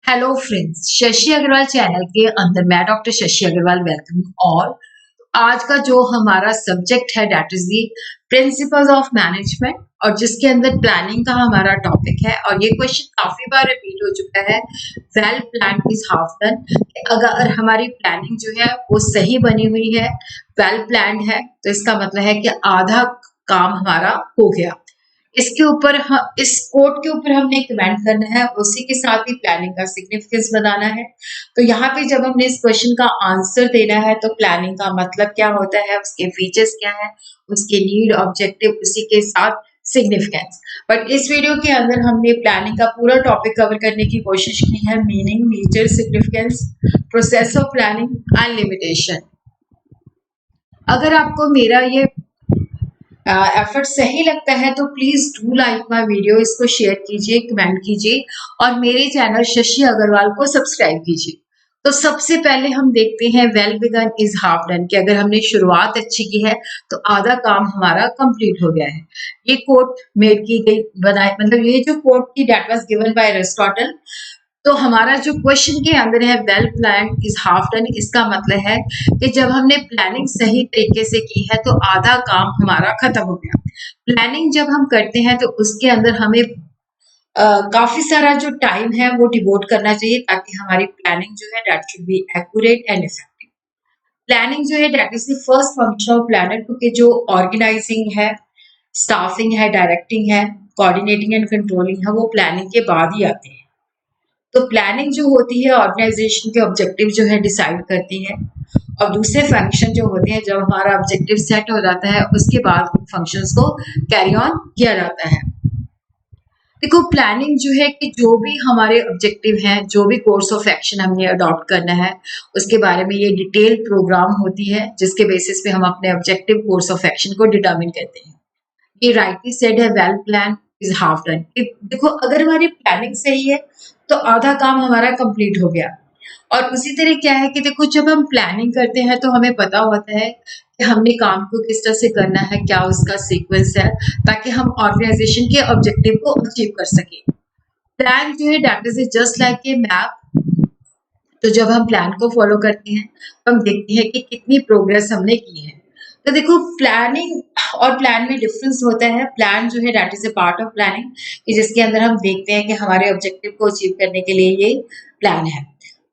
Hello friends, Shashi Agarwal channel के अंदर मैं doctor Shashi Agarwal welcome all. आज का जो हमारा सब्जेक्ट है that is the principles of management और जिसके अंदर प्लानिंग का हमारा टॉपिक है। और ये क्वेश्चन काफी बार रिपीट हो चुका है, well plan is half done. अगर हमारी प्लानिंग जो है वो सही बनी हुई है, वेल प्लान्ड है, तो इसका मतलब है कि आधा काम हमारा हो गया। इसके ऊपर इस कोट के ऊपर हमने कमेंट करना है, उसी के साथ ही प्लानिंग का सिग्निफिकेंस बताना है। तो यहाँ पे जब हमने इस क्वेश्चन का आंसर देना है तो प्लानिंग का मतलब क्या होता है, उसके फीचर्स क्या है, उसके नीड, ऑब्जेक्टिव, उसी के साथ सिग्निफिकेंस। बट इस वीडियो के अंदर हमने प्लानिंग का पूरा टॉपिक कवर करने की कोशिश की है, meaning, nature, significance, process of planning and limitation. अगर आपको मेरा ये एफर्ट सही लगता है तो please do like my video, इसको शेयर कीजिए, कमेंट कीजिए और मेरे चैनल शशि अग्रवाल को सब्सक्राइब कीजिए। तो सबसे पहले हम देखते हैं well begun is half done, कि अगर हमने शुरुआत अच्छी की है तो आधा काम हमारा कंप्लीट हो गया है। ये कोट मेड की गई बनाई, मतलब ये जो कोट की that was given by Aristotle. तो हमारा जो क्वेश्चन के अंदर है well plan is half done, इसका मतलब है कि जब हमने प्लानिंग सही तरीके से की है तो आधा काम हमारा खत्म हो गया। प्लानिंग जब हम करते हैं तो उसके अंदर हमें काफी सारा जो टाइम है वो डिवोट करना चाहिए, ताकि हमारी प्लानिंग जो है that should be accurate and effective. Planning जो है that is the first function of planner, क्योंकि जो ऑर्गेनाइजिंग है, स्टाफिंग है, डायरेक्टिंग है, कोऑर्डिनेटिंग एंड कंट्रोलिंग है, वो प्लानिंग के बाद ही आते हैं। तो प्लानिंग जो होती है ऑर्गेनाइजेशन के ऑब्जेक्टिव जो है डिसाइड करती है, और दूसरे फंक्शन जो होते हैं जब हमारा ऑब्जेक्टिव सेट हो जाता है उसके बाद फंक्शंस को कैरी ऑन किया जाता है। देखो, प्लानिंग जो है कि जो भी हमारे ऑब्जेक्टिव हैं, जो भी कोर्स ऑफ एक्शन हमने अडॉप्ट करना है, उसके बारे में ये डिटेल प्रोग्राम होती है जिसके बेसिस पे हम अपने ऑब्जेक्टिव कोर्स ऑफ एक्शन को डिटरमिन करते हैं। ये राइटली सेड है, well plan is half done. देखो, अगर हमारी प्लानिंग सही है तो आधा काम हमारा कंप्लीट हो गया। और उसी तरह क्या है कि देखो, जब हम प्लानिंग करते हैं तो हमें पता होता है कि हमने काम को किस तरह से करना है, क्या उसका सीक्वेंस है, ताकि हम ऑर्गेनाइजेशन के ऑब्जेक्टिव को अचीव कर सकें। प्लान जो है that is just like a map. तो जब हम प्लान को फॉलो करते हैं तो हम देखते हैं कि कितनी प्रोग्रेस हमने की है। तो देखो, प्लानिंग और प्लान में डिफरेंस होता है। प्लान जो है that is a part of planning, कि जिसके अंदर हम देखते हैं कि हमारे ऑब्जेक्टिव को अचीव करने के लिए ये प्लान है।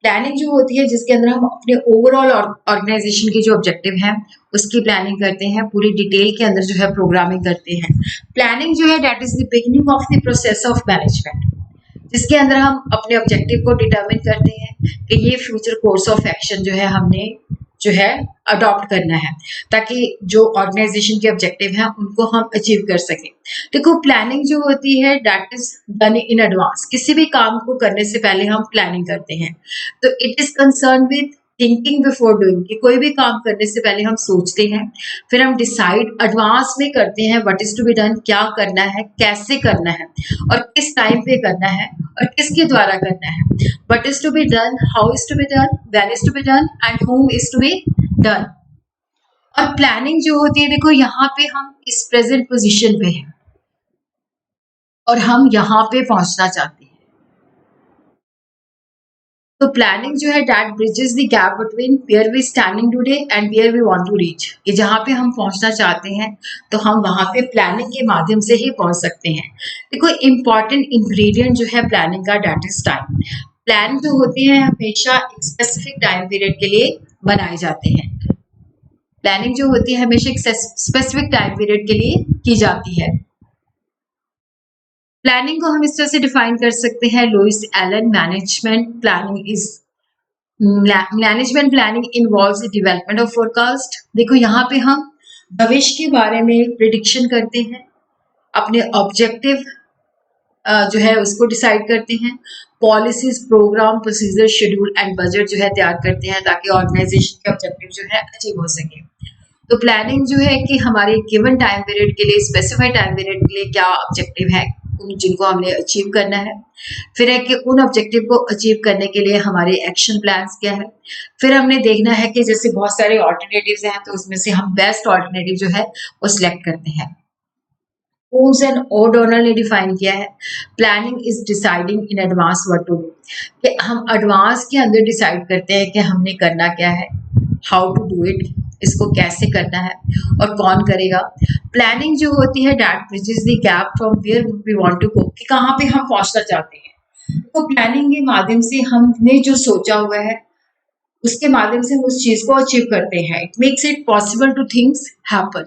प्लानिंग जो होती है जिसके अंदर हम अपने ओवरऑल ऑर्गेनाइजेशन के जो ऑब्जेक्टिव हैं उसकी प्लानिंग करते हैं, पूरी डिटेल के अंदर जो है प्रोग्रामिंग करते हैं। प्लानिंग जो है that is the beginning of the process of management, जिसके अंदर हम अपने ऑब्जेक्टिव को डिटरमिन करते हैं कि ये फ्यूचर कोर्स ऑफ एक्शन जो है हमने जो है अडॉप्ट करना है, ताकि जो ऑर्गेनाइजेशन के ऑब्जेक्टिव हैं उनको हम अचीव कर सकें। देखो, प्लानिंग जो होती है that is done in advance. किसी भी काम को करने से पहले हम प्लानिंग करते हैं। तो it is concern with thinking before doing, कि कोई भी काम करने से पहले हम सोचते हैं, फिर हम डिसाइड एडवांस में करते हैं what is to be done, क्या करना है, कैसे करना है और किस टाइम पे करना है और किसके द्वारा करना है। What is to be done, how is to be done, when is to be done and whom is to be done. और प्लानिंग जो होती है, देखो यहाँ पे हम इस प्रेजेंट पोजीशन पे हैं और हम यहाँ पे पहुंचना चाहते हैं। तो प्लानिंग जो है that bridges the gap between where we standing today and where we want to reach, कि जहाँ पे हम पहुंचना चाहते हैं तो हम वहां पे प्लानिंग के माध्यम से ही पहुंच सकते हैं। देखो, इम्पॉर्टेंट इंग्रेडिएंट जो है प्लानिंग का दैट इज टाइम। प्लान जो होते हैं हमेशा एक स्पेसिफिक टाइम पीरियड के लिए बनाए जाते हैं। प्लानिंग जो होती है हमेशा एक स्पेसिफिक टाइम पीरियड के लिए की जाती है। प्लानिंग को हम इस तरह से डिफाइन कर सकते हैं, Louis Allen, management planning is management planning involves the development of forecast. देखो, यहाँ पे हम भविष्य के बारे में प्रिडिक्शन करते हैं, अपने ऑब्जेक्टिव जो है उसको डिसाइड करते हैं, policies, program, procedure, schedule and budget जो है तैयार करते हैं, ताकि ऑर्गेनाइजेशन के ऑब्जेक्टिव जो है अचीव हो सके। तो प्लानिंग जो है कि हमारे गिवन टाइम पीरियड के लिए, स्पेसिफाइड टाइम पीरियड के लिए क्या ऑब्जेक्टिव है जिनको हमने अचीव करना है। फिर है कि उन ऑब्जेक्टिव को अचीव करने के लिए हमारे एक्शन प्लान्स क्या है। फिर हमने देखना है कि जैसे बहुत सारे ऑल्टरनेटिव्स हैं तो उसमें से हम बेस्ट ऑल्टरनेटिव जो है वो सिलेक्ट करते हैं। कून्स एंड ओडोनल ने डिफाइन किया है, planning is deciding in advance what to do. कि हम एडवांस के अंदर डिसाइड करते हैं कि हमने करना क्या है, हाउ टू डू इट, इसको कैसे करना है और कौन करेगा। प्लानिंग जो होती है that bridges the gap from where we want to go, कि कहाँ पे हम पहुंचना चाहते हैं। तो प्लानिंग के माध्यम से हमने जो सोचा हुआ है उसके माध्यम से हम उस चीज को अचीव करते हैं। It makes it possible two things happen.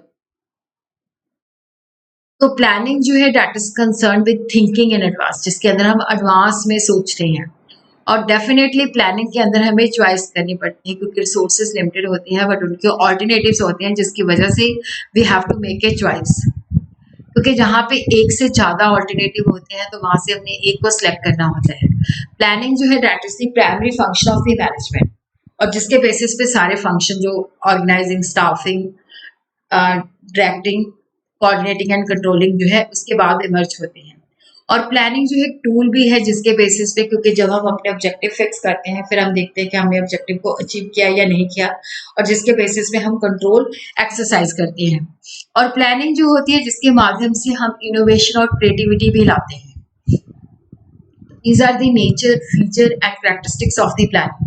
तो प्लानिंग जो है that is concern with thinking in advance, जिसके अंदर हम एडवांस में सोचते हैं। और डेफिनेटली प्लानिंग के अंदर हमें चॉइस करनी पड़ती है क्योंकि रिसोर्सेज लिमिटेड होती हैं, बट उनके ऑल्टरनेटिव्स होते हैं जिसकी वजह से we have to make a choice. क्योंकि जहाँ पे एक से ज़्यादा ऑल्टरनेटिव होते हैं तो वहाँ से हमने एक को सिलेक्ट करना होता है। प्लानिंग जो है that is the primary function of the management, और जिसके बेसिस पे सारे फंक्शन जो organizing, staffing, directing, coordinating and controlling जो है उसके बाद इमर्ज होते हैं। और प्लानिंग जो है एक टूल भी है जिसके बेसिस पे, क्योंकि जब हम अपने ऑब्जेक्टिव फिक्स करते हैं फिर हम देखते हैं कि हमने ऑब्जेक्टिव को अचीव किया या नहीं किया, और जिसके बेसिस पे हम कंट्रोल एक्सरसाइज करते हैं। और प्लानिंग जो होती है जिसके माध्यम से हम इनोवेशन और क्रिएटिविटी भी लाते हैं। These are the nature, feature and characteristics of the planning.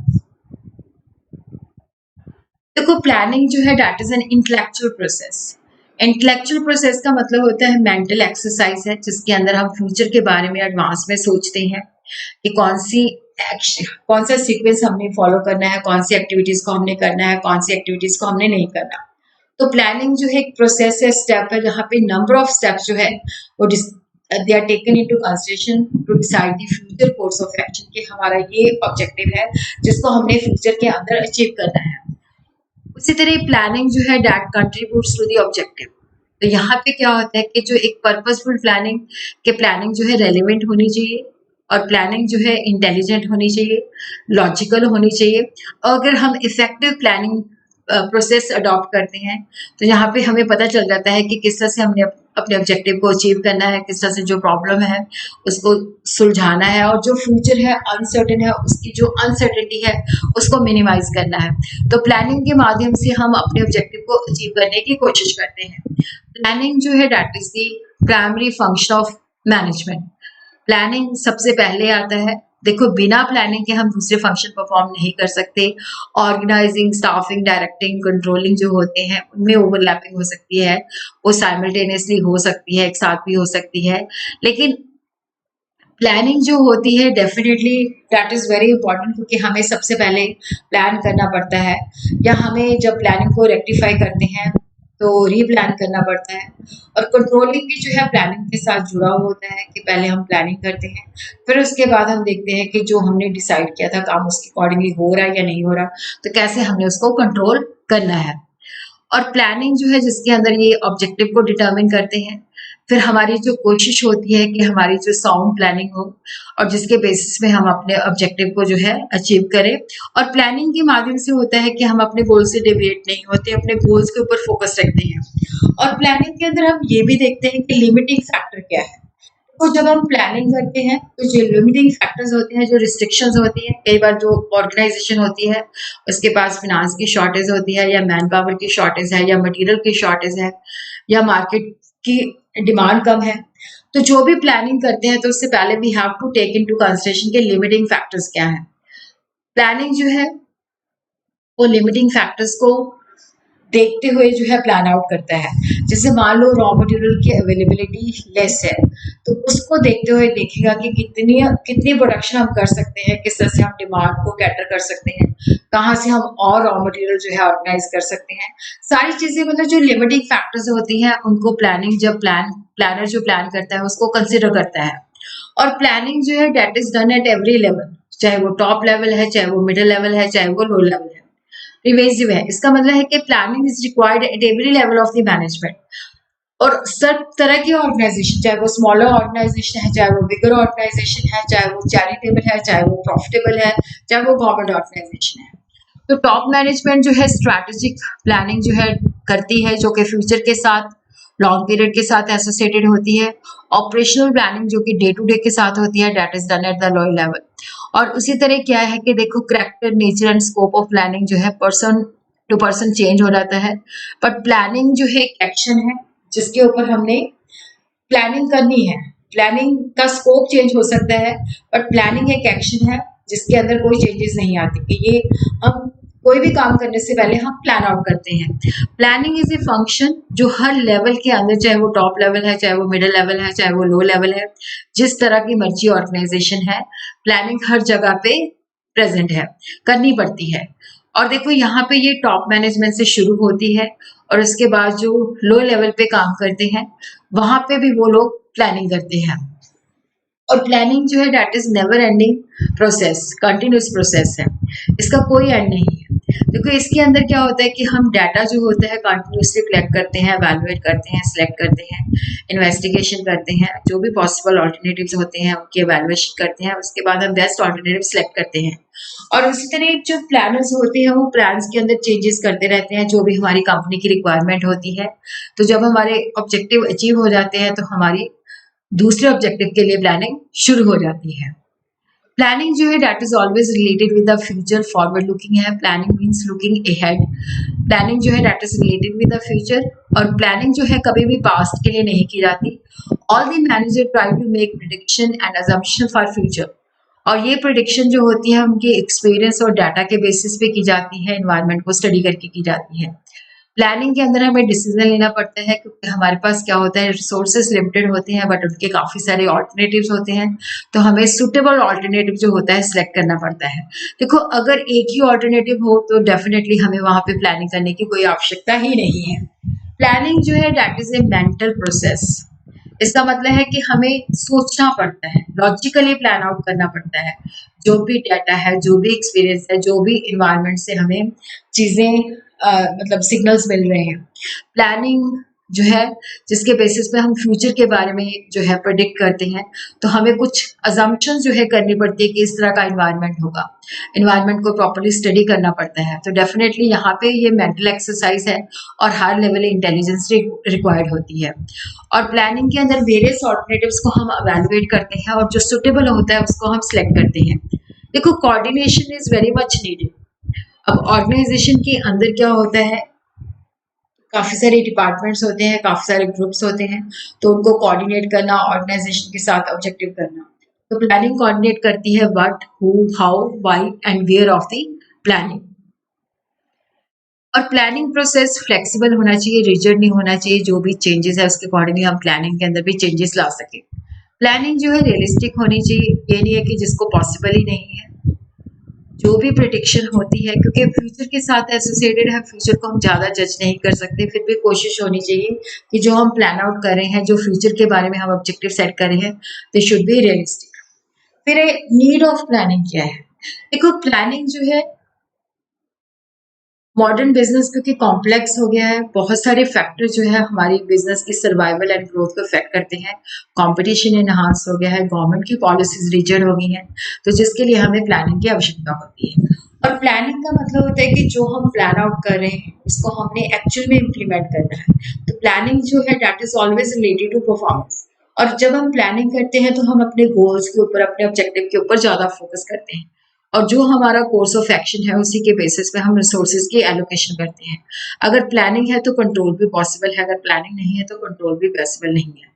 देखो प्लानिंग जो है that is an intellectual process. Intellectual process का मतलब होता है मेंटल एक्सरसाइज है जिसके अंदर हम फ्यूचर के बारे में एडवांस में सोचते हैं कि कौन सा सीक्वेंस हमने फॉलो करना है, कौन सी एक्टिविटीज को हमने करना है, कौन सी एक्टिविटीज को हमने नहीं करना। तो प्लानिंग जो है एक प्रोसेस है, स्टेप है, जहाँ पे नंबर ऑफ स्टेप्स जो है वो they are taken into consideration to decide the future course of action, कि हमारा ये ऑब्जेक्टिव है जिसको हमने फ्यूचर के अंदर अचीव करना है। उसी तरह प्लानिंग जो है that contributes to the objective. तो यहाँ पे क्या होता है कि जो एक पर्पसफुल प्लानिंग, के प्लानिंग जो है रेलिवेंट होनी चाहिए, और प्लानिंग जो है इंटेलिजेंट होनी चाहिए, लॉजिकल होनी चाहिए। और अगर हम इफेक्टिव प्लानिंग प्रोसेस अडॉप्ट करते हैं तो यहाँ पे हमें पता चल जाता है कि किस तरह से हमने अपने ऑब्जेक्टिव को अचीव करना है, किस तरह से जो प्रॉब्लम है उसको सुलझाना है, और जो फ्यूचर है अनसर्टेन है उसकी जो अनसर्टेनिटी है उसको मिनिमाइज करना है। तो प्लानिंग के माध्यम से हम अपने ऑब्जेक्टिव को अचीव करने की कोशिश करते हैं। प्लानिंग जो है that is the primary function of management. Planning सबसे पहले आता है। देखो बिना प्लानिंग के हम दूसरे फंक्शन परफॉर्म नहीं कर सकते। ऑर्गेनाइजिंग, स्टाफिंग, डायरेक्टिंग, कंट्रोलिंग जो होते हैं उनमें ओवरलैपिंग हो सकती है, वो साइमल्टेनियसली हो सकती है, एक साथ भी हो सकती है। लेकिन प्लानिंग जो होती है definitely that is very important, क्योंकि हमें सबसे पहले प्लान करना पड़ता है, या हमें जब प्लानिंग को रेक्टिफाई करते हैं तो रीप्लान करना पड़ता है। और कंट्रोलिंग भी जो है प्लानिंग के साथ जुड़ा हुआ होता है कि पहले हम प्लानिंग करते हैं, फिर उसके बाद हम देखते हैं कि जो हमने डिसाइड किया था काम उसके अकॉर्डिंगली हो रहा है या नहीं हो रहा, तो कैसे हमने उसको कंट्रोल करना है। और प्लानिंग जो है जिसके अंदर ये ऑब्जेक्टिव को डिटरमिन करते हैं। फिर हमारी जो कोशिश होती है कि हमारी जो साउंड प्लानिंग हो, और जिसके बेसिस में हम अपने ऑब्जेक्टिव को जो है अचीव करें। और प्लानिंग के माध्यम से होता है कि हम अपने गोल से डेविएट नहीं होते, अपने गोल्स के ऊपर फोकस रखते हैं। और प्लानिंग के अंदर हम ये भी देखते हैं कि लिमिटिंग फैक्टर क्या है। तो जब हम प्लानिंग करते हैं तो जो लिमिटिंग फैक्टर्स होते हैं, जो रिस्ट्रिक्शंस होती हैं, कई बार जो ऑर्गेनाइजेशन होती है उसके पास फिनांस की शॉर्टेज होती है, या मैन पावर की शॉर्टेज है, या मटेरियल की शॉर्टेज है, या मार्केट की डिमांड कम है। तो जो भी प्लानिंग करते हैं तो उससे पहले we have to take into consideration के लिमिटिंग फैक्टर्स क्या है। प्लानिंग जो है वो लिमिटिंग फैक्टर्स को देखते हुए जो है प्लान आउट करता है। जैसे मान लो रॉ मटेरियल की अवेलेबिलिटी लेस है, तो उसको देखते हुए देखेगा कि कितनी प्रोडक्शन हम कर सकते हैं, किस तरह से हम डिमांड को कैटर कर सकते हैं, कहाँ से हम और रॉ मटेरियल जो है ऑर्गेनाइज कर सकते हैं। सारी चीजें मतलब जो लिमिटिंग फैक्टर्स होती हैं उनको प्लानिंग जब प्लानर जो प्लान करता है उसको कंसिडर करता है। और प्लानिंग जो है that is done at every level, चाहे वो टॉप लेवल है, चाहे वो मिडिल लेवल है, चाहे वो लो लेवल है, रिवेसिव है। इसका मतलब है कि planning is required at every level of the management. और सब तरह की ऑर्गेनाइजेशन, चाहे वो स्मॉलर ऑर्गेनाइजेशन है, चाहे वो बिगर ऑर्गेनाइजेशन है, चाहे वो चैरिटेबल है, चाहे वो प्रॉफिटेबल है, चाहे वो गवर्नमेंट ऑर्गेनाइजेशन है। तो टॉप मैनेजमेंट जो है स्ट्रैटेजिक प्लानिंग जो है करती है, जो कि फ्यूचर के साथ लॉन्ग पीरियड के साथ एसोसिएटेड होती है। ऑपरेशनल प्लानिंग जो कि डे टू डे के साथ होती है, that is done at the lower level. और उसी तरह क्या है कि देखो character, nature and scope of planning जो है पर्सन टू पर्सन चेंज हो जाता है। बट प्लानिंग जो है एक एक्शन है जिसके ऊपर हमने प्लानिंग करनी है, प्लानिंग का स्कोप चेंज हो सकता है, बट प्लानिंग एक एक्शन है जिसके अंदर कोई चेंजेस नहीं आती कि ये हम कोई भी काम करने से पहले हम प्लान आउट करते हैं। प्लानिंग इज ए फंक्शन जो हर लेवल के अंदर, चाहे वो टॉप लेवल है, चाहे वो मिडिल लेवल है, चाहे वो लो लेवल है, जिस तरह की मर्जी ऑर्गेनाइजेशन है, प्लानिंग हर जगह पे प्रेजेंट है, करनी पड़ती है। और देखो यहाँ पे ये टॉप मैनेजमेंट से शुरू होती है और उसके बाद जो लो लेवल पे काम करते हैं वहां पे भी वो लोग प्लानिंग करते हैं। और प्लानिंग जो है that is never ending process, continuous process है, इसका कोई एंड नहीं है। देखो इसके अंदर क्या होता है कि हम डाटा जो होता है कंटिन्यूसली कलेक्ट करते हैं, वैल्यूएट करते हैं, सिलेक्ट करते हैं, इन्वेस्टिगेशन करते हैं, जो भी पॉसिबल ऑल्टरनेटिव्स होते हैं उनकी एवेल्युएशन करते हैं, उसके बाद हम बेस्ट ऑल्टरनेटिव सिलेक्ट करते हैं। और उसी तरह जो प्लानर्स होते हैं वो प्लान्स के अंदर चेंजेस करते रहते हैं जो भी हमारी कंपनी की रिक्वायरमेंट होती है। तो जब हमारे ऑब्जेक्टिव अचीव हो जाते हैं तो हमारी दूसरे ऑब्जेक्टिव के लिए प्लानिंग शुरू हो जाती है। प्लानिंग जो है that is always related with the future, forward looking है, planning means looking ahead. Planning जो है that is related with the future, और प्लानिंग जो है कभी भी पास्ट के लिए नहीं की जाती। All the manager try to make prediction and assumption for future, और ये प्रेडिक्शन जो होती है उनके एक्सपीरियंस और डाटा के बेसिस पे की जाती है, एनवायरनमेंट को स्टडी करके की जाती है। प्लानिंग के अंदर हमें डिसीजन लेना पड़ता है क्योंकि हमारे पास क्या होता है, रिसोर्सेज लिमिटेड होते हैं बट उनके काफी सारे ऑल्टरनेटिव्स होते हैं, तो हमें सुटेबल ऑल्टरनेटिव जो होता है सिलेक्ट करना पड़ता है। देखो अगर एक ही ऑल्टरनेटिव हो तो डेफिनेटली हमें वहां पे प्लानिंग करने की कोई आवश्यकता ही नहीं है। प्लानिंग जो है that is a mental process, इसका मतलब है कि हमें सोचना पड़ता है, लॉजिकली प्लान आउट करना पड़ता है, जो भी डाटा है, जो भी एक्सपीरियंस है, जो भी इन्वायरमेंट से हमें चीजें मतलब सिग्नल्स मिल रहे हैं। प्लानिंग जो है जिसके बेसिस पे हम फ्यूचर के बारे में जो है प्रेडिक्ट करते हैं, तो हमें कुछ अजम्पशन जो है करनी पड़ती है कि इस तरह का इन्वायरमेंट होगा, इन्वायरमेंट को प्रॉपर्ली स्टडी करना पड़ता है। तो डेफिनेटली यहाँ पे ये मेंटल एक्सरसाइज है और हाई लेवल इंटेलिजेंस रिक्वायर्ड होती है। और प्लानिंग के अंदर वेरियस ऑल्टरनेटिव्स को हम अवेलुएट करते हैं और जो सुटेबल होता है उसको हम सिलेक्ट करते हैं। देखो coordination is very much needed. अब ऑर्गेनाइजेशन के अंदर क्या होता है, काफी सारे डिपार्टमेंट्स होते हैं, काफी सारे ग्रुप्स होते हैं, तो उनको कोऑर्डिनेट करना, ऑर्गेनाइजेशन के साथ ऑब्जेक्टिव करना। तो प्लानिंग कोऑर्डिनेट करती है what, who, how, why and where of the planning. और प्लानिंग प्रोसेस फ्लेक्सिबल होना चाहिए, रिजिड नहीं होना चाहिए, जो भी चेंजेस है उसके अकॉर्डिंगली हम प्लानिंग के अंदर भी चेंजेस ला सके। प्लानिंग जो है रियलिस्टिक होनी चाहिए, ये नहीं है कि जिसको पॉसिबल ही नहीं है। जो भी प्रिडिक्शन होती है, क्योंकि फ्यूचर के साथ एसोसिएटेड है, फ्यूचर को हम ज़्यादा जज नहीं कर सकते, फिर भी कोशिश होनी चाहिए कि जो हम प्लान आउट कर रहे हैं, जो फ्यूचर के बारे में हम ऑब्जेक्टिव सेट कर रहे हैं, दे शुड बी रियलिस्टिक। फिर नीड ऑफ प्लानिंग क्या है? देखो प्लानिंग जो है मॉडर्न बिजनेस क्योंकि कॉम्प्लेक्स हो गया है, बहुत सारे फैक्टर जो है हमारी बिजनेस की सर्वाइवल एंड ग्रोथ को इफेक्ट करते हैं। कंपटीशन एनहांस हो गया है, गवर्नमेंट की पॉलिसीज रिजिड हो गई हैं, तो जिसके लिए हमें प्लानिंग की आवश्यकता होती है। और प्लानिंग का मतलब होता है कि जो हम प्लान आउट कर रहे हैं उसको हमने एक्चुअल में इम्प्लीमेंट करना है। तो प्लानिंग जो है that is always related to performance. और जब हम प्लानिंग करते हैं तो हम अपने गोल्स के ऊपर, अपने ऑब्जेक्टिव के ऊपर ज्यादा फोकस करते हैं, और जो हमारा कोर्स ऑफ एक्शन है उसी के बेसिस पे हम रिसोर्सेज की एलोकेशन करते हैं। अगर प्लानिंग है तो कंट्रोल भी पॉसिबल है, अगर प्लानिंग नहीं है तो कंट्रोल भी पॉसिबल नहीं है।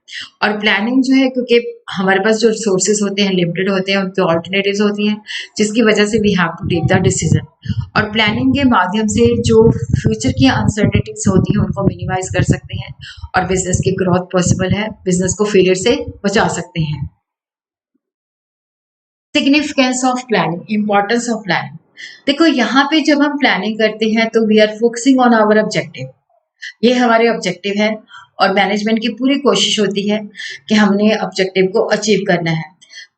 और प्लानिंग जो है क्योंकि हमारे पास जो रिसोर्सेज होते हैं लिमिटेड होते हैं, उनके ऑल्टरनेटिव्स होती हैं, जिसकी वजह से we have to take the decision. और प्लानिंग के माध्यम से जो फ्यूचर की अनसर्टेनिटीज होती हैं उनको मिनिमाइज कर सकते हैं और बिजनेस की ग्रोथ पॉसिबल है, बिजनेस को फेलियर से बचा सकते हैं। Significance of planning, importance of planning. देखो यहाँ पे जब हम प्लानिंग करते हैं तो we are focusing on our objective, ये हमारे ऑब्जेक्टिव है और मैनेजमेंट की पूरी कोशिश होती है कि हमने ऑब्जेक्टिव को अचीव करना है।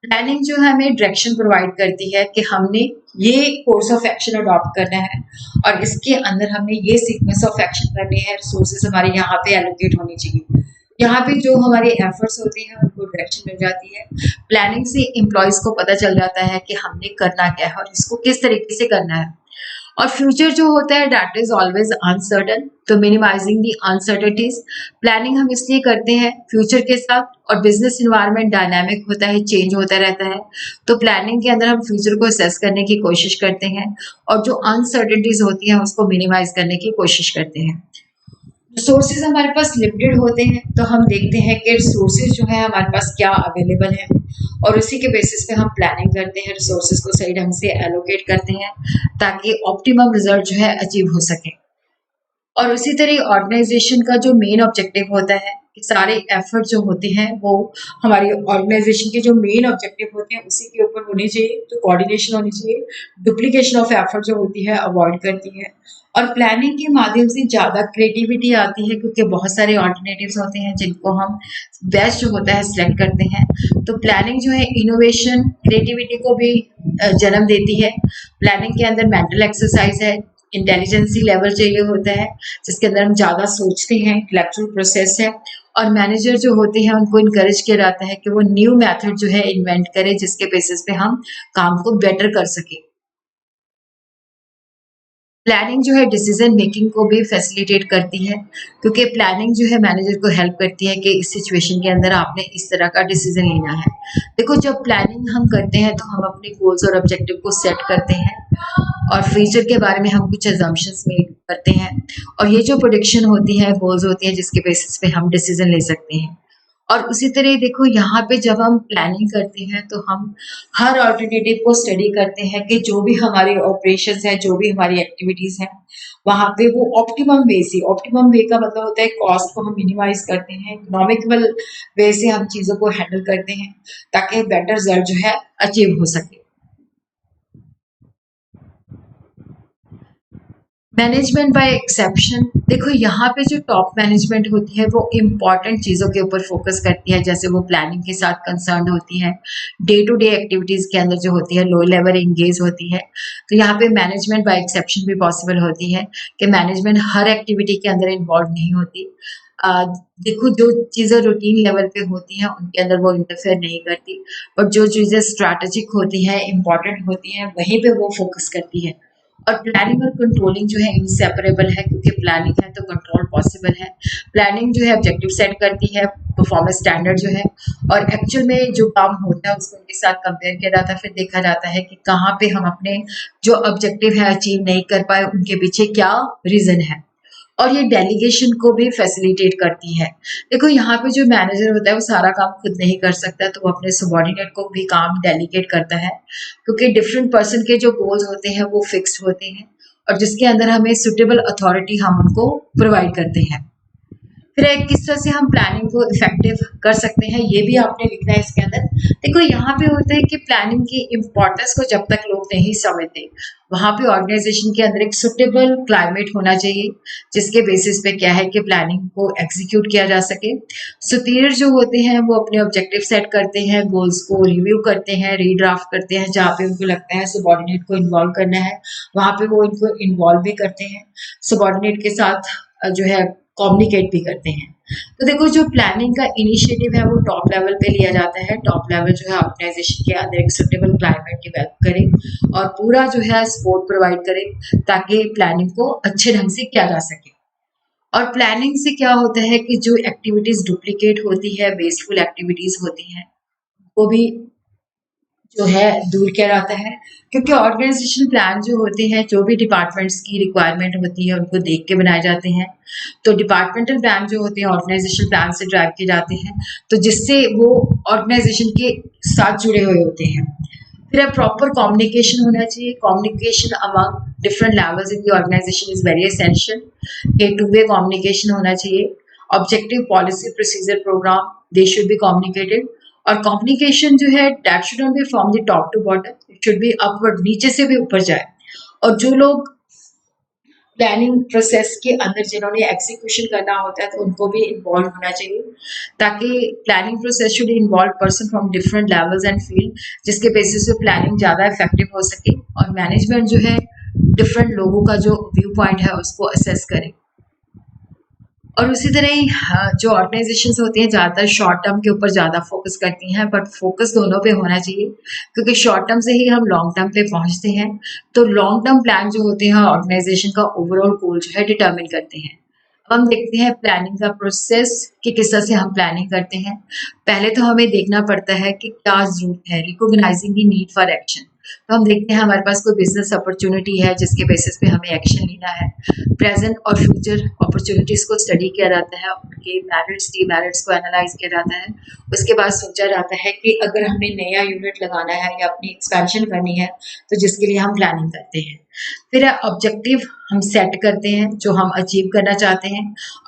प्लानिंग जो है हमें डायरेक्शन प्रोवाइड करती है कि हमने ये कोर्स ऑफ एक्शन अडॉप्ट करना है और इसके अंदर हमने ये सीक्वेंस ऑफ एक्शन करने हैं, रिसोर्सेज हमारे यहाँ पे एलोकेट होनी चाहिए। यहाँ पे जो हमारी एफर्ट्स होती हैं उनको डायरेक्शन मिल जाती है। प्लानिंग से एम्प्लॉयज को पता चल जाता है कि हमने करना क्या है और इसको किस तरीके से करना है। और फ्यूचर जो होता है दैट इज ऑलवेज अनसर्टन, तो मिनिमाइजिंग दी अनसर्टेनिटीज। प्लानिंग हम इसलिए करते हैं फ्यूचर के साथ, और बिजनेस इन्वायरमेंट डायनामिक होता है, चेंज होता रहता है, तो प्लानिंग के अंदर हम फ्यूचर को असेस करने की कोशिश करते हैं और जो अनसर्टेनिटीज होती हैं उसको मिनिमाइज करने की कोशिश करते हैं। सोर्सेज हमारे पास लिमिटेड होते हैं, तो हम देखते हैं कि रिसोर्सेज जो है हमारे पास क्या अवेलेबल है, और उसी के बेसिस पे हम प्लानिंग करते हैं, रिसोर्सेज को सही ढंग से एलोकेट करते हैं ताकि ऑप्टिमम रिजल्ट जो है अचीव हो सके। और उसी तरह ऑर्गेनाइजेशन का जो मेन ऑब्जेक्टिव होता है कि सारे एफर्ट जो होते हैं वो हमारी ऑर्गेनाइजेशन के जो मेन ऑब्जेक्टिव होते हैं उसी के ऊपर होने चाहिए, तो कोऑर्डिनेशन होनी चाहिए, डुप्लीकेशन ऑफ एफर्ट जो होती है अवॉइड करती है, और प्लानिंग के माध्यम से ज़्यादा क्रिएटिविटी आती है क्योंकि बहुत सारे ऑल्टरनेटिव्स होते हैं जिनको हम बेस्ट जो होता है सिलेक्ट करते हैं। तो प्लानिंग जो है इनोवेशन क्रिएटिविटी को भी जन्म देती है। प्लानिंग के अंदर मेंटल एक्सरसाइज है, इंटेलिजेंसी लेवल चाहिए होता है जिसके अंदर हम ज़्यादा सोचते हैं, इंटेलेक्चुअल प्रोसेस है, और मैनेजर जो होते हैं उनको इनकरेज किया जाता है कि वो न्यू मेथड जो है इन्वेंट करें जिसके बेसिस पे हम काम को बेटर कर सकें। प्लानिंग जो है डिसीजन मेकिंग को भी फैसिलिटेट करती है क्योंकि प्लानिंग जो है मैनेजर को हेल्प करती है कि इस सिचुएशन के अंदर आपने इस तरह का डिसीजन लेना है। देखो जब प्लानिंग हम करते हैं तो हम अपने गोल्स और ऑब्जेक्टिव को सेट करते हैं और फ्यूचर के बारे में हम कुछ अजम्पशंस मेक करते हैं, और ये जो प्रोडिक्शन होती है गोल्स होती है जिसके बेसिस पे हम डिसीजन ले सकते हैं। और उसी तरह देखो यहाँ पे जब हम प्लानिंग करते हैं तो हम हर अल्टरनेटिव को स्टडी करते हैं कि जो भी हमारे ऑपरेशंस हैं, जो भी हमारी एक्टिविटीज़ हैं, वहाँ पे वो ऑप्टिमम वे का मतलब होता है कॉस्ट को हम मिनिमाइज करते हैं, इकोनॉमिकल वे से हम चीज़ों को हैंडल करते हैं ताकि बेटर रिजल्ट जो है अचीव हो सके। मैनेजमेंट बाय एक्सेप्शन, देखो यहाँ पे जो टॉप मैनेजमेंट होती है वो इम्पॉर्टेंट चीज़ों के ऊपर फोकस करती है, जैसे वो प्लानिंग के साथ कंसर्न होती है, डे टू डे एक्टिविटीज़ के अंदर जो होती है लो लेवल इंगेज होती है। तो यहाँ पे मैनेजमेंट बाय एक्सेप्शन भी पॉसिबल होती है कि मैनेजमेंट हर एक्टिविटी के अंदर इन्वॉल्व नहीं होती। देखो जो चीज़ें रूटीन लेवल पे होती हैं उनके अंदर वो इंटरफेयर नहीं करती, बट जो चीज़ें स्ट्रैटेजिक होती हैं, इम्पॉर्टेंट होती हैं, वहीं पे वो फोकस करती है। और प्लानिंग और कंट्रोलिंग जो है इंसेपरेबल है क्योंकि प्लानिंग है तो कंट्रोल पॉसिबल है। प्लानिंग जो है ऑब्जेक्टिव सेट करती है, परफॉर्मेंस स्टैंडर्ड जो है, और एक्चुअल में जो काम होता है उसको उनके साथ कंपेयर किया जाता है, फिर देखा जाता है कि कहाँ पे हम अपने जो ऑब्जेक्टिव है अचीव नहीं कर पाए, उनके पीछे क्या रीज़न है। और ये डेलीगेशन को भी फैसिलिटेट करती है। देखो यहाँ पे जो मैनेजर होता है वो सारा काम खुद नहीं कर सकता, तो वो अपने सबॉर्डिनेट को भी काम डेलीगेट करता है क्योंकि डिफरेंट पर्सन के जो गोल्स होते हैं वो फिक्स्ड होते हैं, और जिसके अंदर हमें सुटेबल अथॉरिटी हम उनको प्रोवाइड करते हैं। फिर एक किस तरह से हम प्लानिंग को इफेक्टिव कर सकते हैं ये भी आपने लिखना है इसके अंदर। देखो यहाँ पे होता है कि प्लानिंग की इम्पोर्टेंस को जब तक लोग नहीं समझते, वहाँ पे ऑर्गेनाइजेशन के अंदर एक सुटेबल क्लाइमेट होना चाहिए जिसके बेसिस पे क्या है कि प्लानिंग को एग्जीक्यूट किया जा सके। सुपीरियर जो होते हैं वो अपने ऑब्जेक्टिव सेट करते हैं, गोल्स को रिव्यू करते हैं, रीड्राफ्ट करते हैं, जहाँ पे उनको लगता है सबॉर्डिनेट को इन्वॉल्व करना है वहाँ पे वो इनको इन्वॉल्व भी करते हैं, सबॉर्डिनेट के साथ जो है कम्युनिकेट भी करते हैं। तो देखो जो प्लानिंग का इनिशिएटिव है वो टॉप लेवल पे लिया जाता है। टॉप लेवल जो है ऑर्गेनाइजेशन के अंदर एक सुटेबल क्लाइमेट डेवलप करे और पूरा जो है सपोर्ट प्रोवाइड करे ताकि प्लानिंग को अच्छे ढंग से किया जा सके। और प्लानिंग से क्या होता है कि जो एक्टिविटीज डुप्लीकेट होती है, वेस्टफुल एक्टिविटीज होती हैं, वो भी जो है दूर किया जाता है क्योंकि ऑर्गेनाइजेशन प्लान जो होते हैं जो भी डिपार्टमेंट्स की रिक्वायरमेंट होती है उनको देख के बनाए जाते हैं। तो डिपार्टमेंटल प्लान जो होते हैं ऑर्गेनाइजेशन प्लान से ड्राइव किए जाते हैं, तो जिससे वो ऑर्गेनाइजेशन के साथ जुड़े हुए होते हैं। फिर अब प्रॉपर कम्युनिकेशन होना चाहिए, communication among different levels in the organization is very essential. A two way communication होना चाहिए, objective policy procedure program they should be communicated, और कम्युनिकेशन जो है that should not be from the top to bottom, it should be upward, नीचे से भी ऊपर जाए। और जो लोग प्लानिंग प्रोसेस के अंदर जिन्होंने एग्जीक्यूशन करना होता है तो उनको भी इन्वॉल्व होना चाहिए ताकि planning process should involve person from different levels and field, जिसके बेसिस पे प्लानिंग ज़्यादा इफेक्टिव हो सके और मैनेजमेंट जो है डिफरेंट लोगों का जो व्यू पॉइंट है उसको असेस करे। और उसी तरह ही जो ऑर्गेनाइजेशंस होती हैं ज़्यादातर शॉर्ट टर्म के ऊपर ज़्यादा फोकस करती हैं, बट फोकस दोनों पे होना चाहिए क्योंकि शॉर्ट टर्म से ही हम लॉन्ग टर्म पे पहुंचते हैं। तो लॉन्ग टर्म प्लान जो होते हैं ऑर्गेनाइजेशन का ओवरऑल गोल जो है डिटरमिन करते हैं। अब हम देखते हैं प्लानिंग का प्रोसेस कि किस तरह से हम प्लानिंग करते हैं। पहले तो हमें देखना पड़ता है कि क्या जरूरत है, recognising the need for action. तो हम देखते हैं हमारे पास कोई बिजनेस अपॉर्चुनिटी है जिसके बेसिस पे हमें एक्शन लेना है। प्रेजेंट और फ्यूचर अपॉर्चुनिटीज़ को स्टडी किया जाता है, उनके मेरिट्स डीमेरिट्स को एनालाइज किया जाता है। उसके बाद सोचा जाता है कि अगर हमें नया यूनिट लगाना है या अपनी एक्सपेंशन करनी है तो जिसके लिए हम प्लानिंग करते हैं। फिर ऑब्जेक्टिव हम सेट करते हैं जो हम अचीव करना चाहते हैं।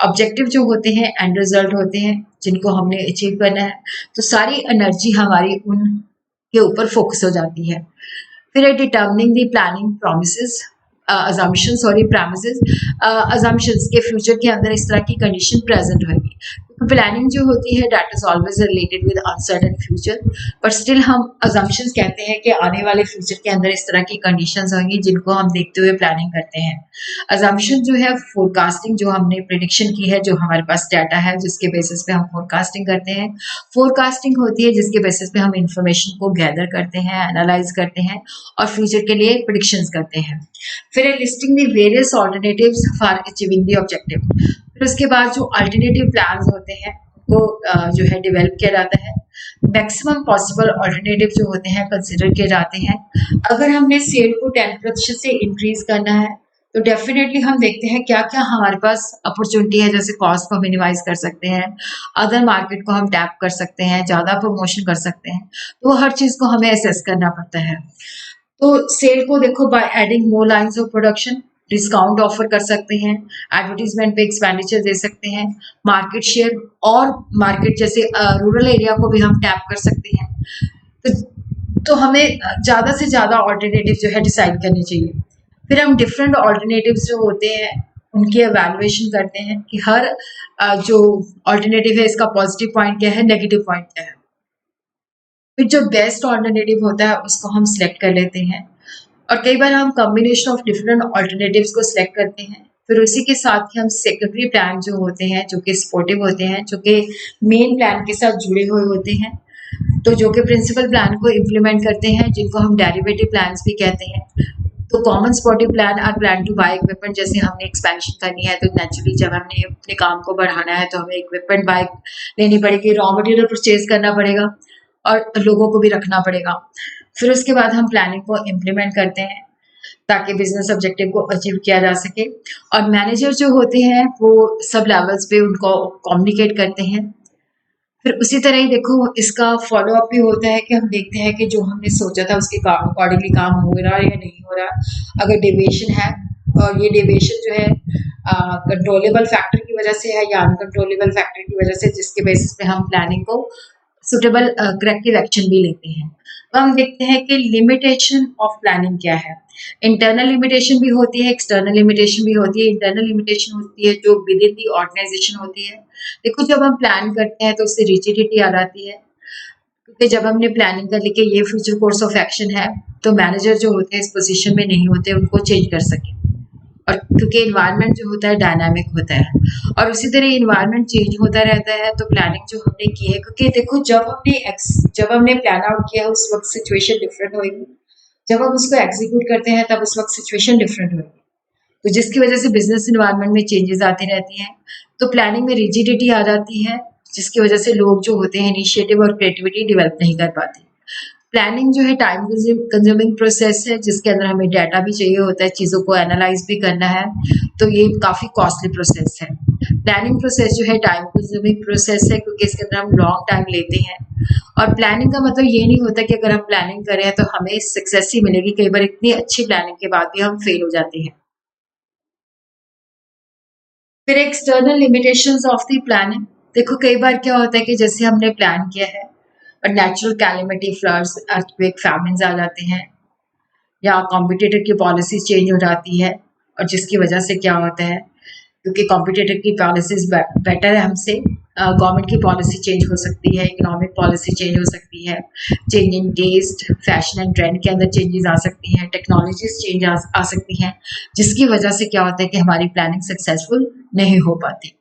ऑब्जेक्टिव जो होते हैं एंड रिजल्ट होते हैं जिनको हमने अचीव करना है, तो सारी एनर्जी हमारी उन के ऊपर फोकस हो जाती है। फिर determining the planning promises assumption sorry premises assumptions के फ्यूचर के अंदर इस तरह की कंडीशन प्रेजेंट होगी। प्लानिंग जो होती है that is always related with uncertain future, but still हम अजम्पशंस कहते हैं कि आने वाले फ्यूचर के अंदर इस तरह की कंडीशंस होंगी जिनको हम देखते हुए प्लानिंग करते हैं। अजम्पशन जो है फोरकास्टिंग, जो हमने प्रिडिक्शन की है, जो हमारे पास डाटा है जिसके बेसिस पे हम फोरकास्टिंग करते हैं। फोरकास्टिंग होती है जिसके बेसिस पे हम इंफॉर्मेशन को गैदर करते हैं, एनालाइज करते हैं और फ्यूचर के लिए प्रिडिक्शंस करते हैं। फिर listing the various alternatives for achieving the objective. फिर उसके बाद जो अल्टरनेटिव प्लान्स होते हैं उनको जो है डेवलप किया जाता है। मैक्सिमम पॉसिबल ऑल्टरनेटिव जो होते हैं कंसिडर किए जाते हैं। अगर हमने सेल को 10% से इंक्रीज करना है तो डेफिनेटली हम देखते हैं क्या क्या हमारे पास अपॉर्चुनिटी है, जैसे कॉस्ट को मिनिमाइज कर सकते हैं, अदर मार्केट को हम टैप कर सकते हैं, ज़्यादा प्रमोशन कर सकते हैं, तो हर चीज़ को हमें असेस करना पड़ता है। तो सेल को देखो by adding more lines of production, discount offer कर सकते हैं, एडवर्टीजमेंट पे एक्सपेंडिचर दे सकते हैं, मार्केट शेयर और मार्केट जैसे रूरल एरिया को भी हम टैप कर सकते हैं। तो हमें ज़्यादा से ज़्यादा ऑल्टरनेटिव जो है डिसाइड करनी चाहिए। फिर हम डिफरेंट ऑल्टरनेटिव्स जो होते हैं उनकी एवेल्युएशन करते हैं कि हर जो ऑल्टरनेटिव है इसका पॉजिटिव पॉइंट क्या है, नेगेटिव पॉइंट क्या है। फिर जो बेस्ट ऑल्टरनेटिव होता है उसको हम सिलेक्ट कर लेते हैं और कई बार हम कॉम्बिनेशन ऑफ डिफरेंट ऑल्टरनेटिव्स को सिलेक्ट करते हैं। फिर उसी के साथ ही हम सेकेंडरी प्लान जो होते हैं जो कि सपोर्टिव होते हैं, जो कि मेन प्लान के साथ जुड़े हुए होते हैं, तो जो कि प्रिंसिपल प्लान को इम्प्लीमेंट करते हैं, जिनको हम डेरिवेटिव प्लान्स भी कहते हैं। तो common supportive plan are plan to buy equipment, जैसे हमने एक्सपेंशन करनी है तो नेचुरली जब हमने अपने काम को बढ़ाना है तो हमें इक्विपमेंट बाय लेनी पड़ेगी, रॉ मटेरियल परचेज करना पड़ेगा और लोगों को भी रखना पड़ेगा। फिर उसके बाद हम प्लानिंग को इम्प्लीमेंट करते हैं ताकि बिजनेस ऑब्जेक्टिव को अचीव किया जा सके। और मैनेजर जो होते हैं वो सब लेवल्स पे उनको कम्युनिकेट करते हैं। फिर उसी तरह ही देखो इसका फॉलो अप भी होता है कि हम देखते हैं कि जो हमने सोचा था उसके अकॉर्डिंगली काम हो रहा है या नहीं हो रहा। अगर डेविएशन है और ये डेविएशन जो है कंट्रोलेबल फैक्टर की वजह से है या अनकंट्रोलेबल फैक्टर की वजह से, जिसके बेसिस पे हम प्लानिंग को सुटेबल करेक्टिव एक्शन भी लेते हैं। तो हम देखते हैं कि लिमिटेशन ऑफ प्लानिंग क्या है। इंटरनल लिमिटेशन भी होती है, एक्सटर्नल लिमिटेशन भी होती है। इंटरनल लिमिटेशन होती है जो विद इन दी ऑर्गेनाइजेशन होती है। देखो जब हम प्लान करते हैं तो उससे रिजिडिटी आ जाती है, क्योंकि जब हमने प्लानिंग कर ली कि ये फ्यूचर कोर्स ऑफ एक्शन है तो मैनेजर जो होते हैं इस पोजीशन में नहीं होते उनको चेंज कर सके। और क्योंकि इन्वायरमेंट जो होता है डायनामिक होता है और उसी तरह इन्वायरमेंट चेंज होता रहता है, तो प्लानिंग जो हमने की है, क्योंकि देखो जब हमने प्लान आउट किया उस वक्त सिचुएशन डिफरेंट होगी, जब हम उसको एग्जीक्यूट करते हैं तब उस वक्त सिचुएशन डिफरेंट होगी, तो जिसकी वजह से बिजनेस इन्वायरमेंट में चेंजेस आती रहती हैं। तो प्लानिंग में रिजिडिटी आ जाती है जिसकी वजह से लोग जो होते हैं इनिशिएटिव और क्रिएटिविटी डेवलप नहीं कर पाते। प्लानिंग जो है टाइम कंज्यूमिंग प्रोसेस है जिसके अंदर हमें डाटा भी चाहिए होता है, चीज़ों को एनालाइज भी करना है, तो ये काफ़ी कॉस्टली प्रोसेस है। प्लानिंग प्रोसेस जो है टाइम कंज्यूमिंग प्रोसेस है क्योंकि इसके अंदर हम लॉन्ग टाइम लेते हैं। और प्लानिंग का मतलब ये नहीं होता कि अगर हम प्लानिंग करें तो हमें सक्सेस ही मिलेगी, कई बार इतनी अच्छी प्लानिंग के बाद भी हम फेल हो जाते हैं। फिर external limitations of the planning, देखो कई बार क्या होता है कि जैसे हमने प्लान किया है और natural calamity, floods, earthquake, famines आ जाते हैं या कॉम्पिटिटर की पॉलिसी चेंज हो जाती है, और जिसकी वजह से क्या होता है, क्योंकि कॉम्पिटिटर की पॉलिसीज बेटर है हमसे, गवर्नमेंट की पॉलिसी चेंज हो सकती है, इकोनॉमिक पॉलिसी चेंज हो सकती है, change in taste, fashion and trend के अंदर चेंजेस आ सकती हैं, टेक्नोलॉजीज चेंज आ सकती हैं, जिसकी वजह से क्या होता है कि हमारी प्लानिंग सक्सेसफुल नहीं हो पाती।